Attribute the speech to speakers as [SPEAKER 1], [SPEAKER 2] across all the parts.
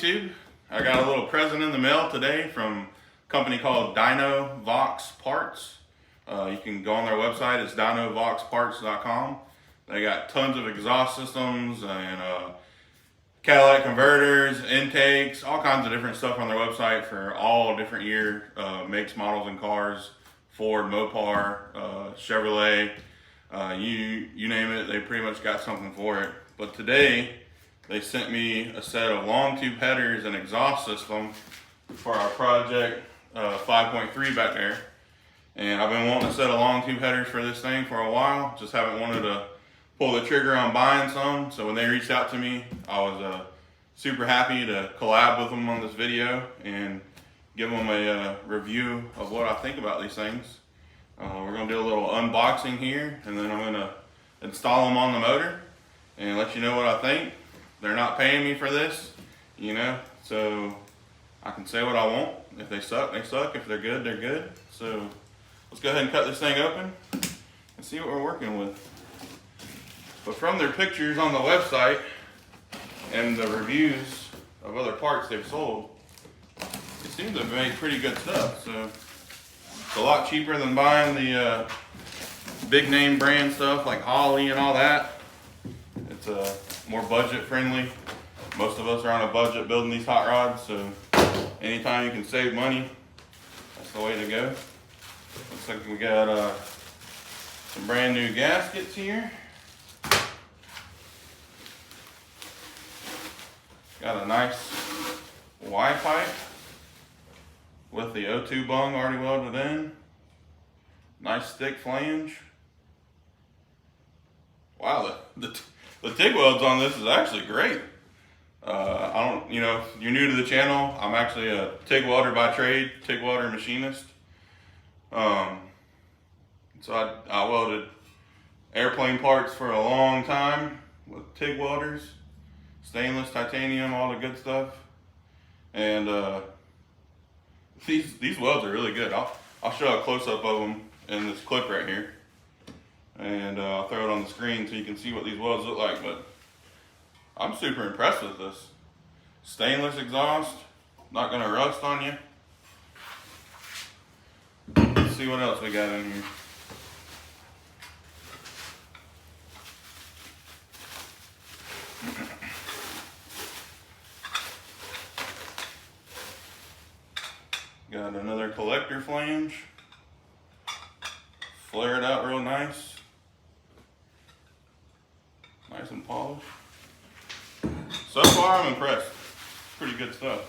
[SPEAKER 1] YouTube? I got a little present in the mail today from a company called DynoVox Parts. You can go on their website, it's DynoVoxParts.com. They got tons of exhaust systems and Cadillac converters, intakes, all kinds of different stuff on their website for all different year makes, models, and cars. Ford, Mopar, Chevrolet, you name it, they pretty much got something for it. But today, they sent me a set of long tube headers and exhaust system for our project 5.3 back there. And I've been wanting a set of long tube headers for this thing for a while, just haven't wanted to pull the trigger on buying some. So when they reached out to me, I was super happy to collab with them on this video and give them a review of what I think about these things. We're gonna do a little unboxing here, and then I'm gonna install them on the motor and let you know what I think. They're not paying me for this, you know, so I can say what I want. If they suck, they suck. If they're good, they're good. So let's go ahead and cut this thing open and see what we're working with. But from their pictures on the website and the reviews of other parts they've sold, it seems to have made pretty good stuff. So it's a lot cheaper than buying the big name brand stuff like Holley and all that. It's more budget friendly. Most of us are on a budget building these hot rods, so anytime you can save money, that's the way to go. Looks like we got some brand new gaskets here. Got a nice Y pipe with the O2 bung already welded in. Nice thick flange. Wow, the TIG welds on this is actually great. If you're new to the channel, I'm actually a TIG welder by trade, TIG welder machinist. So I welded airplane parts for a long time with TIG welders, stainless, titanium, all the good stuff. And these welds are really good. I'll show a close-up of them in this clip right here. And I'll throw it on the screen so you can see what these welds look like, but I'm super impressed with this. Stainless exhaust, not gonna rust on you. Let's see what else we got in here. Got another collector flange. Flare it out real nice. Nice and polished. So far, I'm impressed. Pretty good stuff.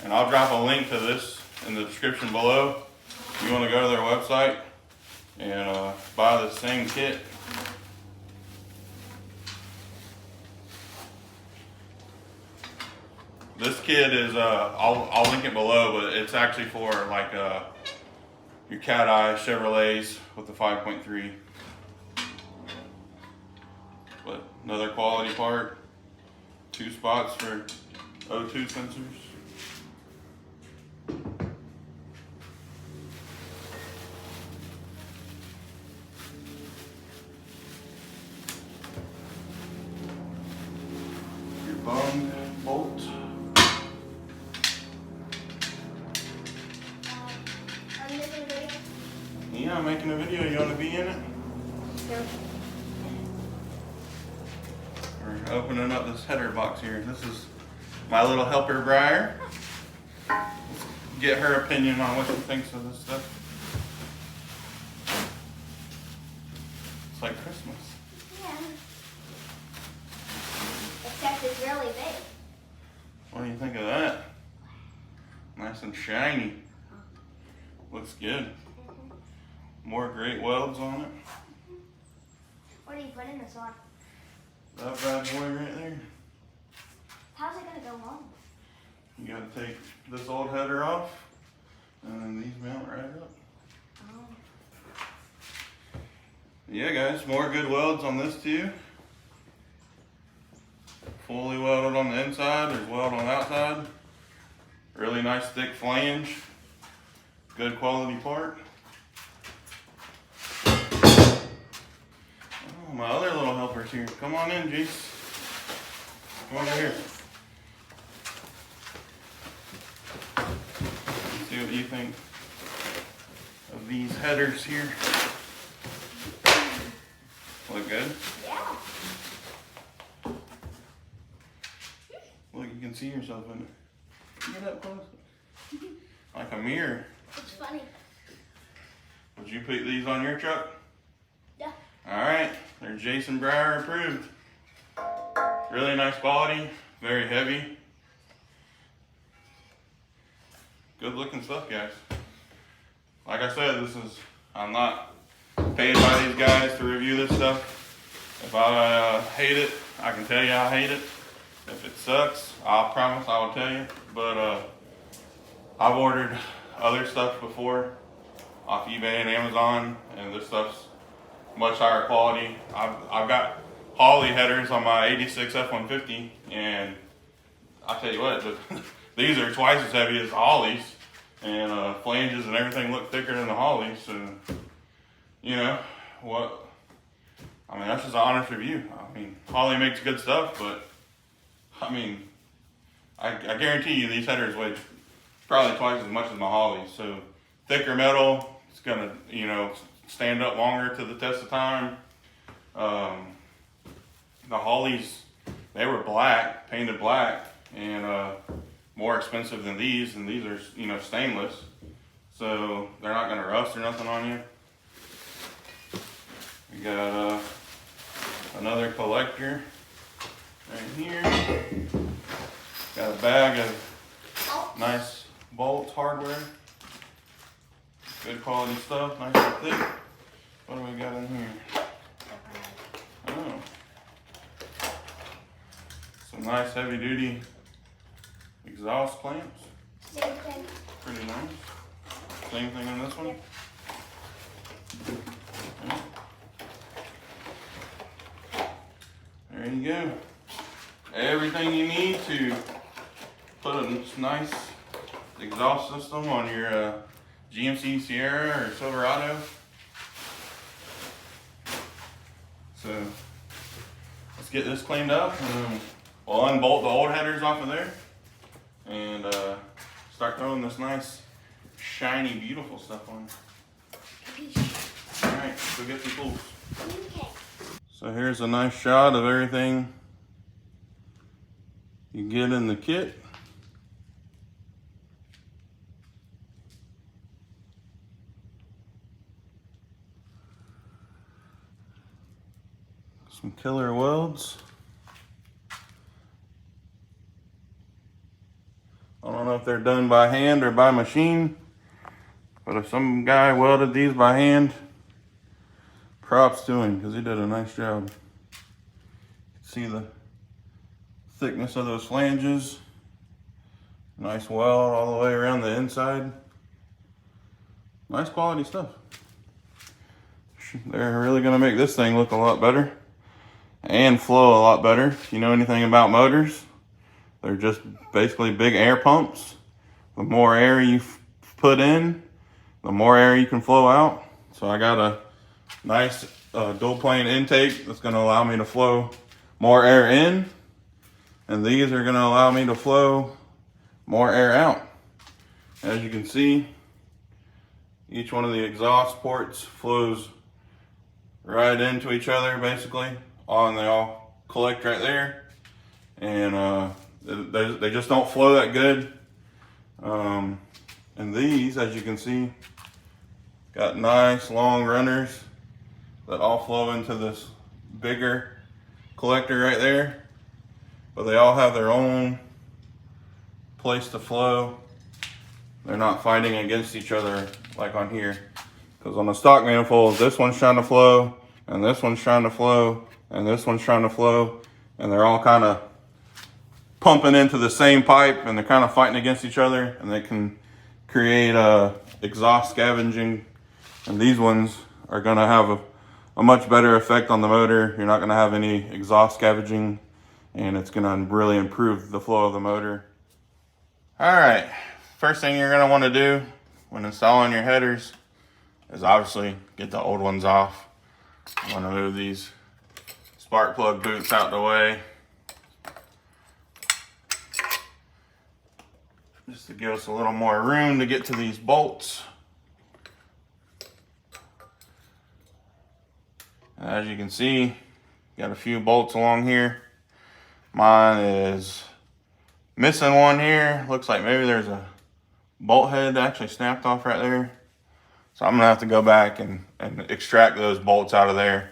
[SPEAKER 1] And I'll drop a link to this in the description below. If you want to go to their website and buy the same kit. This kit is, I'll link it below, but it's actually for like your cat eye Chevrolets with the 5.3. But another quality part. 2 spots for O2 sensors. Your bung bolt. Yeah, I'm making a video. You want to be in it? Sure. We're opening up this header box here. This is my little helper, Briar. Let's get her opinion on what she thinks of this stuff. It's like Christmas.
[SPEAKER 2] Yeah. Except it's really big.
[SPEAKER 1] What do you think of that? Nice and shiny. Looks good. More great welds on it.
[SPEAKER 2] What are you putting this on?
[SPEAKER 1] That bad boy right there.
[SPEAKER 2] How's it gonna go on?
[SPEAKER 1] You gotta take this old header off, and then these mount right up.
[SPEAKER 2] Oh.
[SPEAKER 1] Yeah guys, more good welds on this too. Fully welded on the inside, there's weld on the outside. Really nice thick flange. Good quality part. Oh my other little helpers here. Come on in, Jace. Come over here. See what you think of these headers here. Look good?
[SPEAKER 2] Yeah.
[SPEAKER 1] Look, you can see yourself in it. Get up close. Like a mirror.
[SPEAKER 2] It's funny.
[SPEAKER 1] Would you put these on your truck?
[SPEAKER 2] Yeah.
[SPEAKER 1] Alright, they're Jason Breyer approved. Really nice quality, very heavy. Good looking stuff, guys. Like I said, I'm not paid by these guys to review this stuff. If I hate it, I can tell you I hate it. If it sucks, I'll promise I will tell you. But I've ordered other stuff before off eBay and Amazon, and this stuff's much higher quality. I've got Holley headers on my 86 F-150, and I'll tell you what, these are twice as heavy as the Holleys, and flanges and everything look thicker than the Holleys. So, you know what? I mean, that's just an honest review. I mean, Holley makes good stuff, but I mean, I guarantee you these headers weigh probably twice as much as my Holleys. So thicker metal, it's gonna, you know, stand up longer to the test of time. The Holleys, they were black, painted black, and more expensive than these, and these are, you know, stainless. So they're not gonna rust or nothing on you. We got another collector right here. Got a bag of nice bolts, hardware. Good quality stuff, nice and thick. What do we got in here? Oh. Some nice heavy duty exhaust clamps.
[SPEAKER 2] Same thing.
[SPEAKER 1] Pretty nice. Same thing on this one. Okay. There you go. Everything you need to put a nice exhaust system on your GMC Sierra or Silverado. So let's get this cleaned up, and we'll unbolt the old headers off of there and start throwing this nice, shiny, beautiful stuff on. All right, go get the tools.
[SPEAKER 2] Okay.
[SPEAKER 1] So here's a nice shot of everything you get in the kit. Some killer welds. I don't know if they're done by hand or by machine, but if some guy welded these by hand, props to him, because he did a nice job. See the thickness of those flanges. Nice weld all the way around the inside. Nice quality stuff. They're really gonna make this thing look a lot better and flow a lot better. If you know anything about motors, they're just basically big air pumps. The more air you put in, the more air you can flow out. So I got a nice dual plane intake that's going to allow me to flow more air in, and these are going to allow me to flow more air out. As you can see, each one of the exhaust ports flows right into each other basically, and they all collect right there, and they just don't flow that good. And these, as you can see, got nice long runners that all flow into this bigger collector right there, but they all have their own place to flow. They're not fighting against each other like on here, because on the stock manifolds, this one's trying to flow, and this one's trying to flow, and this one's trying to flow, and they're all kind of pumping into the same pipe, and they're kind of fighting against each other, and they can create exhaust scavenging. And these ones are going to have a much better effect on the motor. You're not going to have any exhaust scavenging, and it's going to really improve the flow of the motor. All right, first thing you're going to want to do when installing your headers is obviously get the old ones off. I'm going to move these spark plug boots out the way. Just to give us a little more room to get to these bolts. And as you can see, got a few bolts along here. Mine is missing one here. Looks like maybe there's a bolt head that actually snapped off right there. So I'm gonna have to go back and extract those bolts out of there.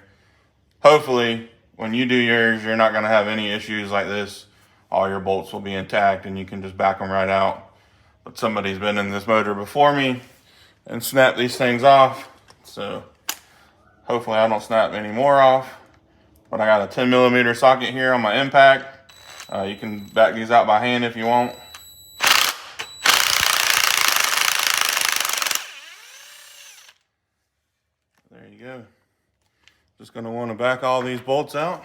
[SPEAKER 1] Hopefully, when you do yours, you're not gonna have any issues like this. All your bolts will be intact and you can just back them right out. But somebody's been in this motor before me and snapped these things off. So hopefully I don't snap any more off. But I got a 10mm socket here on my impact. You can back these out by hand if you want. There you go. Just gonna want to back all these bolts out,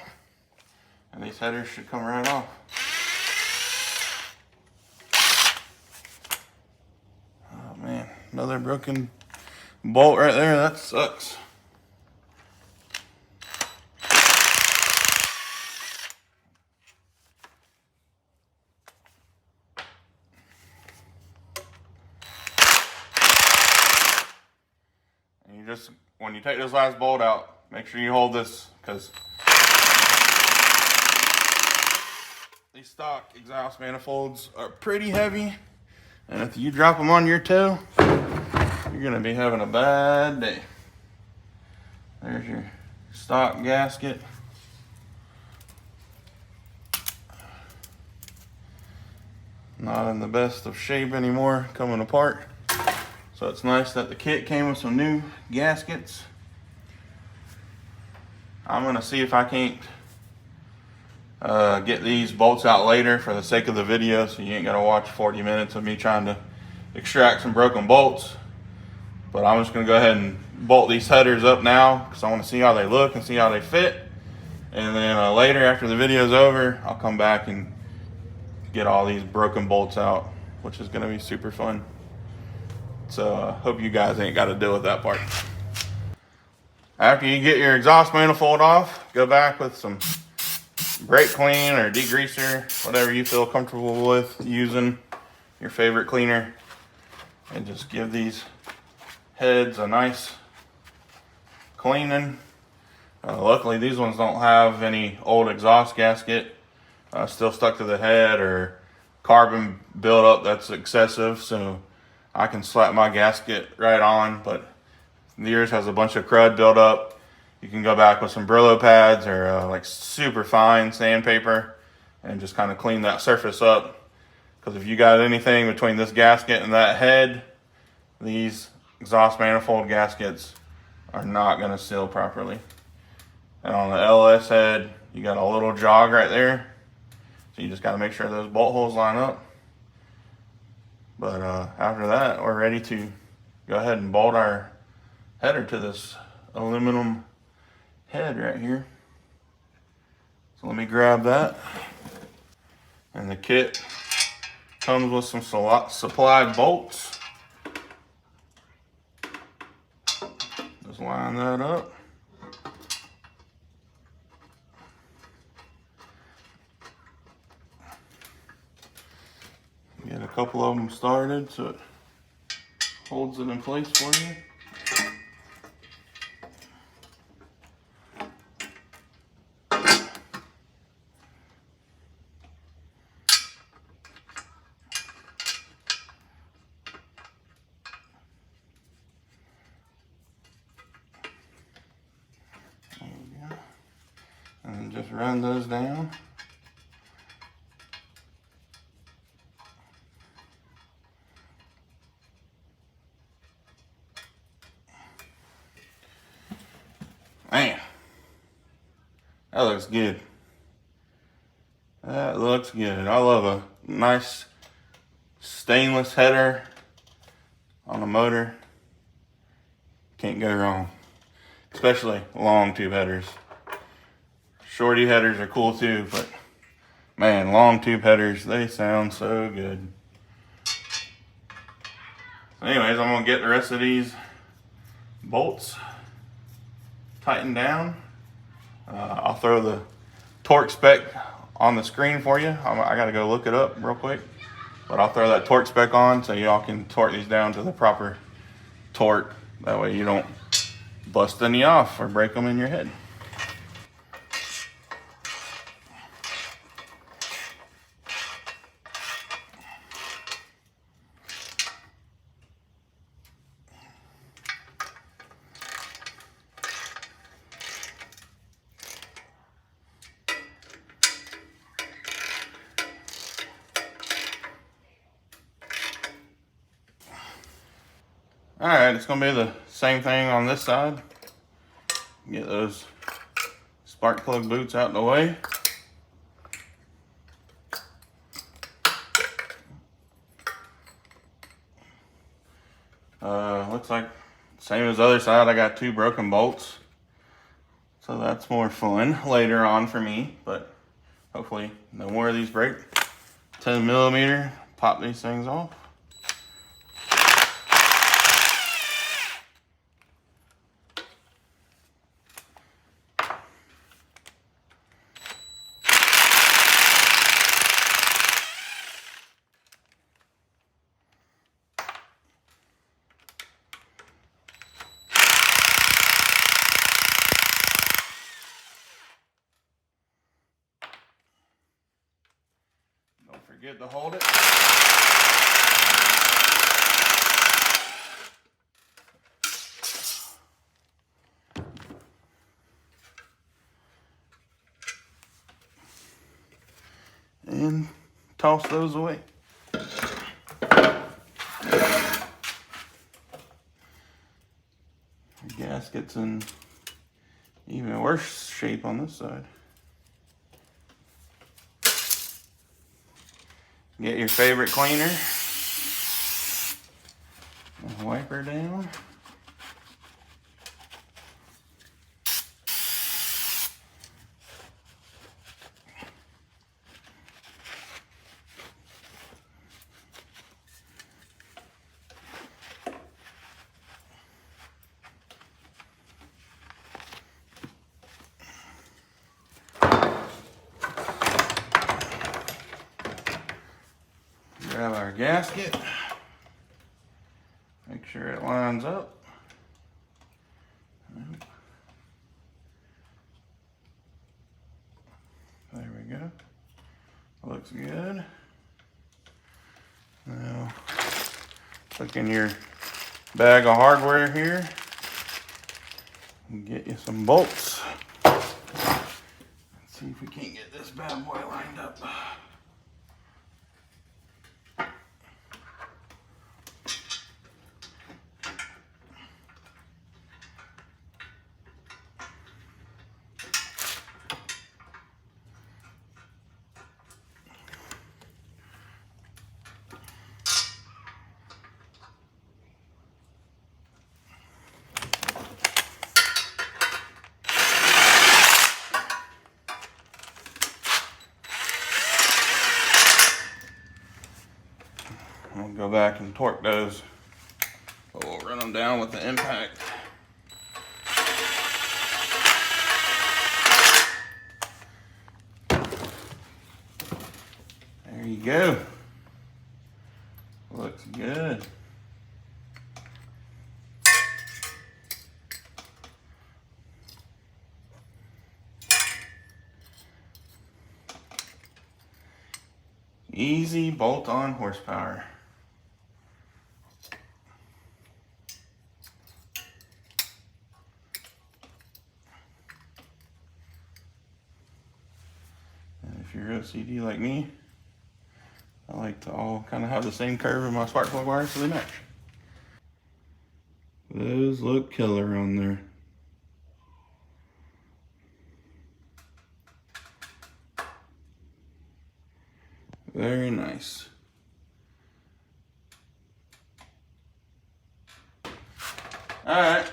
[SPEAKER 1] and these headers should come right off. Oh man, another broken bolt right there. That sucks. And you just, when you take this last bolt out, make sure you hold this, because these stock exhaust manifolds are pretty heavy, and if you drop them on your toe, you're gonna be having a bad day. There's your stock gasket. Not in the best of shape anymore, coming apart. So it's nice that the kit came with some new gaskets. I'm gonna see if I can't get these bolts out later for the sake of the video, so you ain't gotta watch 40 minutes of me trying to extract some broken bolts. But I'm just gonna go ahead and bolt these headers up now, because I wanna see how they look and see how they fit. And then later, after the video's over, I'll come back and get all these broken bolts out, which is gonna be super fun. So hope you guys ain't gotta deal with that part. After you get your exhaust manifold off, go back with some brake clean or degreaser, whatever you feel comfortable with using, your favorite cleaner, and just give these heads a nice cleaning. Luckily these ones don't have any old exhaust gasket still stuck to the head or carbon buildup that's excessive, so I can slap my gasket right on. But yours has a bunch of crud built up, you can go back with some Brillo pads or like super fine sandpaper and just kind of clean that surface up. Because if you got anything between this gasket and that head, these exhaust manifold gaskets are not going to seal properly. And on the LS head, you got a little jog right there, so you just got to make sure those bolt holes line up. But after that, we're ready to go ahead and bolt our header to this aluminum head right here. So let me grab that. And the kit comes with some supplied bolts. Just line that up. Get a couple of them started so it holds it in place for you. There we go. And just run those down. Man, that looks good. That looks good. I love a nice stainless header on a motor. Can't go wrong. Especially long tube headers. Shorty headers are cool too, but man, long tube headers, they sound so good. Anyways, I'm gonna get the rest of these bolts tightened down, I'll throw the torque spec on the screen for you. I gotta go look it up real quick, but I'll throw that torque spec on so y'all can torque these down to the proper torque. That way you don't bust any off or break them in your head. All right, it's gonna be the same thing on this side. Get those spark plug boots out of the way. Looks like same as the other side. I got 2 broken bolts, so that's more fun later on for me, but hopefully no more of these break. 10mm, pop these things off. Don't forget to hold it. And toss those away. The gasket's in even worse shape on this side. Get your favorite cleaner and wipe her down. Grab our gasket, make sure it lines up. There we go. Looks good. Now, look in your bag of hardware here and get you some bolts. Let's see if we can't get this bad boy lined up. We'll go back and torque those, but we'll run them down with the impact. There you go. Looks good. Easy bolt-on horsepower. And if you're OCD like me, I like to all kind of have the same curve in my spark plug wires so they match. Those look killer on there. Very nice. Alright,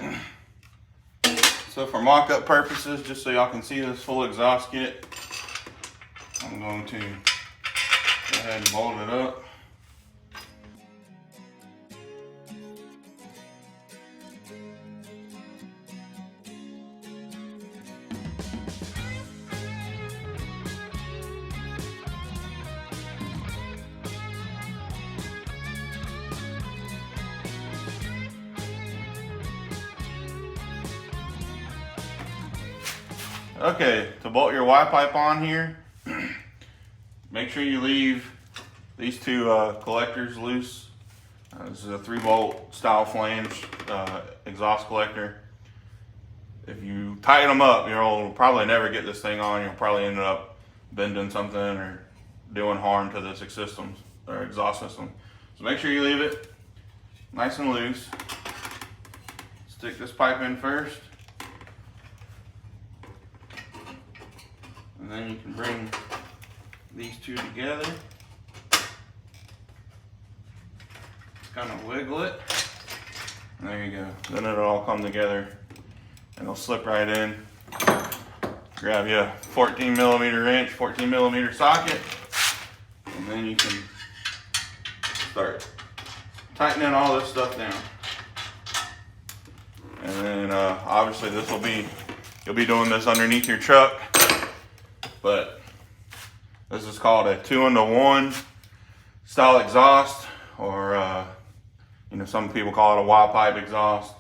[SPEAKER 1] so for mock-up purposes, just so y'all can see this full exhaust kit, I'm going to go ahead and bolt it up. Okay, to bolt your Y pipe on here, make sure you leave these two collectors loose. This is a 3-bolt style flange exhaust collector. If you tighten them up, you'll probably never get this thing on. You'll probably end up bending something or doing harm to this systems or exhaust system. So make sure you leave it nice and loose. Stick this pipe in first. And then you can bring these two together. Kind of wiggle it. And there you go. Then it'll all come together and it'll slip right in. Grab you a 14mm wrench, 14mm socket, and then you can start tightening all this stuff down. And then obviously you'll be doing this underneath your truck, but this is called a 2-into-1 style exhaust, or some people call it a Y pipe exhaust.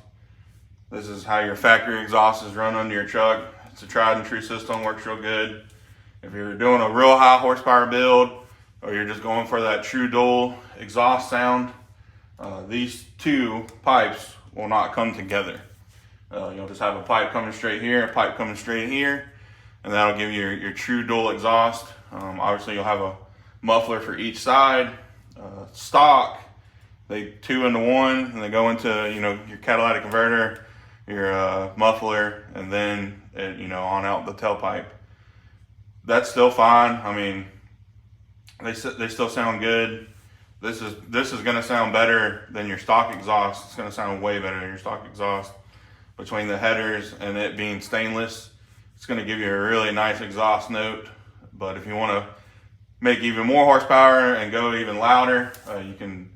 [SPEAKER 1] This is how your factory exhaust is run under your truck. It's a tried and true system, works real good. If you're doing a real high horsepower build, or you're just going for that true dual exhaust sound, these two pipes will not come together. You'll just have a pipe coming straight here, a pipe coming straight here, and that'll give you your true dual exhaust. Obviously you'll have a muffler for each side. Stock, they 2-into-1, and they go into your catalytic converter, your muffler, and then on out the tailpipe. That's still fine. I mean, they still sound good. This is going to sound better than your stock exhaust. It's going to sound way better than your stock exhaust. Between the headers and it being stainless, it's going to give you a really nice exhaust note. But if you want to make even more horsepower and go even louder, you can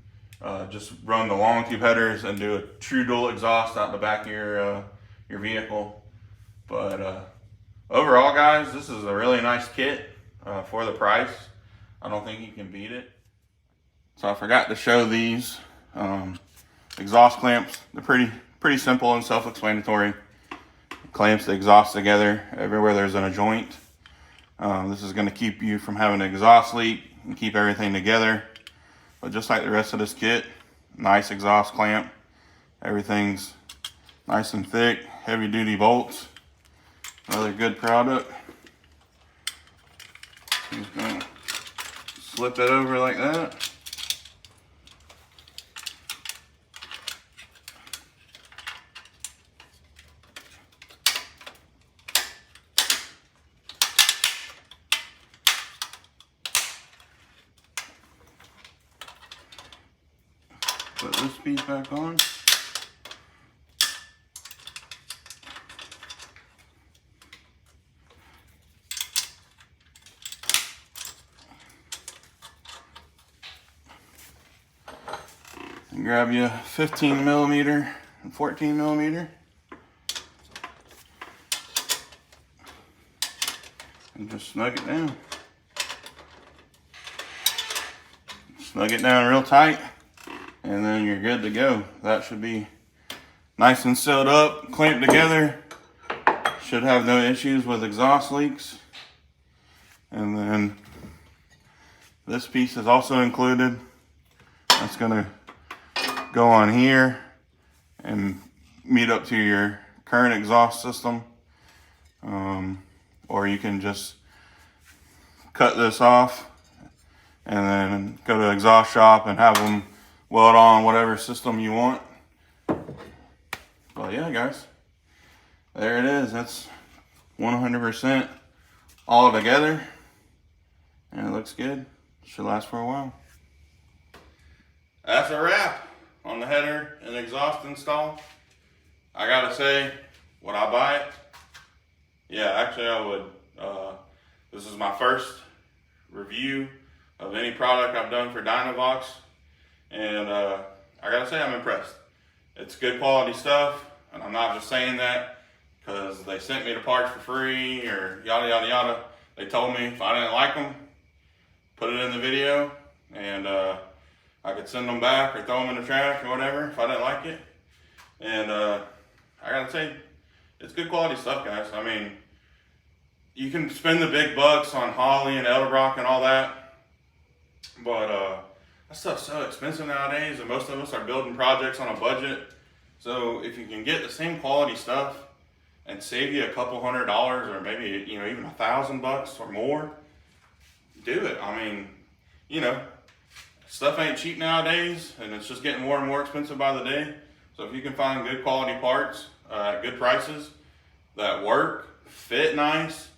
[SPEAKER 1] just run the long tube headers and do a true dual exhaust out the back of your vehicle. But overall, guys, this is a really nice kit for the price. I don't think you can beat it. So I forgot to show these exhaust clamps. They're pretty simple and self-explanatory. Clamps the exhaust together everywhere there's a joint. This is going to keep you from having an exhaust leak and keep everything together. But just like the rest of this kit, nice exhaust clamp. Everything's nice and thick, heavy duty bolts. Another good product. Just gonna slip it over like that. Put this piece back on. And grab you 15mm and 14mm. And just snug it down. Snug it down real tight. And then you're good to go. That should be nice and sealed up, clamped together. Should have no issues with exhaust leaks. And then this piece is also included. That's gonna go on here and meet up to your current exhaust system. Or you can just cut this off and then go to the exhaust shop and have them weld on whatever system you want. But yeah, guys, there it is. That's 100% all together, and it looks good. Should last for a while. That's a wrap on the header and exhaust install. I gotta say, would I buy it? Yeah, actually I would. This is my first review of any product I've done for DynoVox. And I gotta say, I'm impressed. It's good quality stuff, and I'm not just saying that because they sent me the parts for free or yada yada yada. They told me if I didn't like them, put it in the video, and I could send them back or throw them in the trash or whatever if I didn't like it. And I gotta say, it's good quality stuff, guys. I mean, you can spend the big bucks on Holly and Edelbrock and all that, but that stuff's so expensive nowadays, and most of us are building projects on a budget. So if you can get the same quality stuff and save you a couple $100 or maybe even $1,000 or more, do it. I mean, stuff ain't cheap nowadays, and it's just getting more and more expensive by the day. So if you can find good quality parts at good prices that work, fit nice,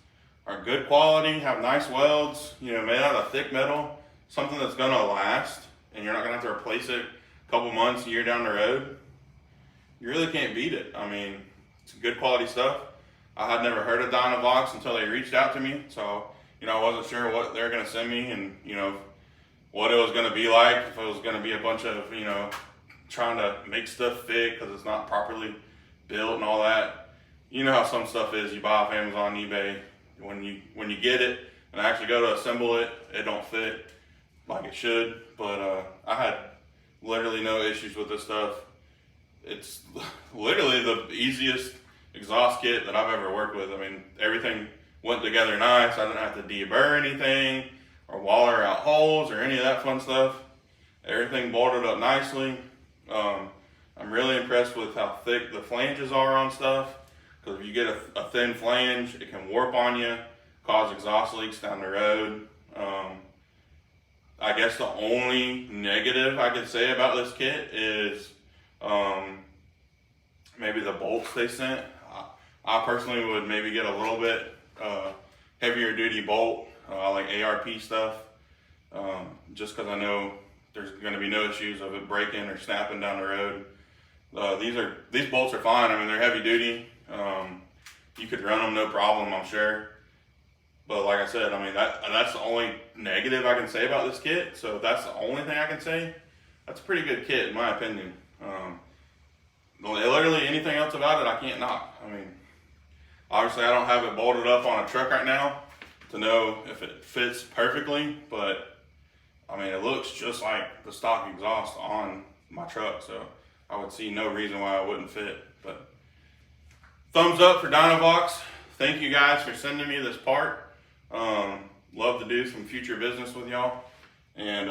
[SPEAKER 1] are good quality, have nice welds, made out of thick metal, something that's gonna last, and you're not gonna have to replace it a couple months, a year down the road, you really can't beat it. I mean, it's good quality stuff. I had never heard of DynoVox until they reached out to me, so I wasn't sure what they're gonna send me, and what it was gonna be like, if it was gonna be a bunch of trying to make stuff fit because it's not properly built and all that. You know how some stuff is. You buy off Amazon, eBay. When you get it and actually go to assemble it, it don't fit like it should. But I had literally no issues with this stuff. It's literally the easiest exhaust kit that I've ever worked with. I mean, everything went together nice. I didn't have to deburr anything or waller out holes or any of that fun stuff. Everything bolted up nicely. I'm really impressed with how thick the flanges are on stuff, because if you get a thin flange, it can warp on you, cause exhaust leaks down the road. I guess the only negative I could say about this kit is maybe the bolts they sent. I personally would maybe get a little bit heavier duty bolt. I like ARP stuff, just because I know there's going to be no issues of it breaking or snapping down the road. These bolts are fine. I mean, they're heavy duty. You could run them no problem, I'm sure. But like I said, I mean, that's the only negative I can say about this kit. So if that's the only thing I can say, that's a pretty good kit in my opinion. Literally anything else about it I can't knock. I mean, obviously I don't have it bolted up on a truck right now to know if it fits perfectly, but I mean, it looks just like the stock exhaust on my truck, so I would see no reason why it wouldn't fit. But thumbs up for DynoVox. Thank you guys for sending me this part. Love to do some future business with y'all. And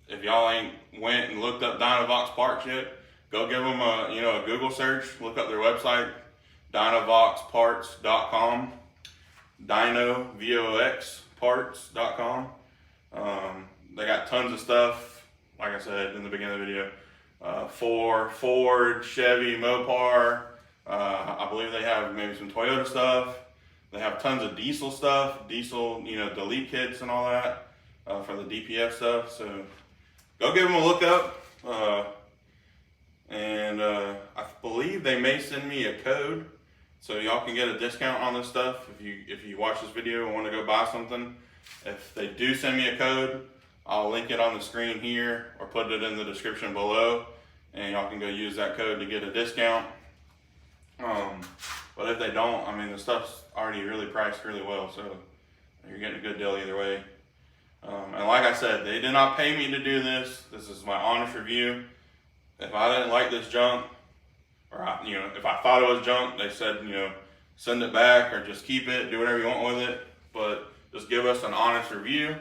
[SPEAKER 1] if y'all ain't went and looked up DynoVox parts yet, go give them a Google search. Look up their website, DynoVoxParts.com. DynoVox Parts.com. They got tons of stuff, like I said in the beginning of the video, for Ford, Chevy, Mopar. I believe they have maybe some Toyota stuff. They have tons of diesel stuff, delete kits and all that for the DPF stuff. So go give them a look up. And I believe they may send me a code, so y'all can get a discount on this stuff if you watch this video and want to go buy something. If they do send me a code, I'll link it on the screen here or put it in the description below, and y'all can go use that code to get a discount. But if they don't, I mean, the stuff's already really priced really well, so you're getting a good deal either way. And like I said, they did not pay me to do this. This is my honest review. If I didn't like this junk, or if I thought it was junk, they said, send it back or just keep it, do whatever you want with it. But just give us an honest review.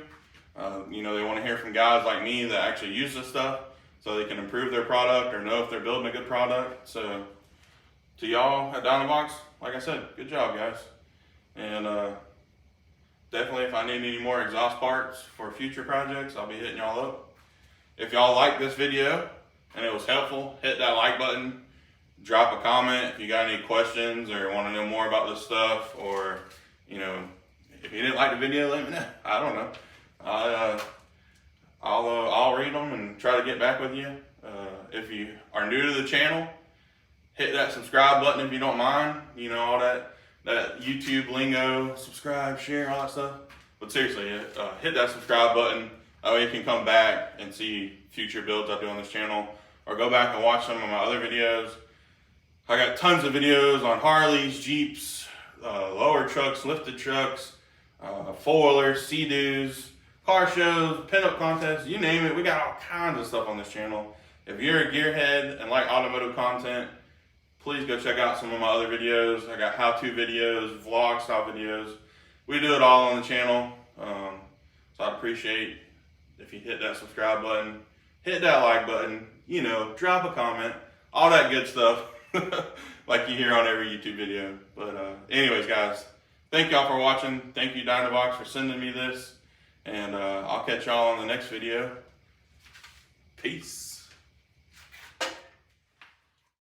[SPEAKER 1] They want to hear from guys like me that actually use this stuff so they can improve their product or know if they're building a good product. So to y'all at DynoVox, like I said, good job, guys. And definitely if I need any more exhaust parts for future projects, I'll be hitting y'all up. If y'all like this video and it was helpful, hit that like button. Drop a comment if you got any questions or want to know more about this stuff, or if you didn't like the video, let me know. I don't know. I'll read them and try to get back with you. If you are new to the channel, hit that subscribe button if you don't mind. All that YouTube lingo, subscribe, share, all that stuff. But seriously, hit that subscribe button. That way you can come back and see future builds I do on this channel, or go back and watch some of my other videos. I got tons of videos on Harleys, Jeeps, lower trucks, lifted trucks, four-wheelers, Sea-Doos, car shows, pinup contests, you name it. We got all kinds of stuff on this channel. If you're a gearhead and like automotive content, please go check out some of my other videos. I got how-to videos, vlog style videos. we do it all on the channel. So I'd appreciate if you hit that subscribe button, hit that like button, you know, drop a comment, all that good stuff like you hear on every YouTube video. But anyways, guys, thank y'all for watching. Thank you, DynoVox, for sending me this. And I'll catch y'all on the next video. Peace.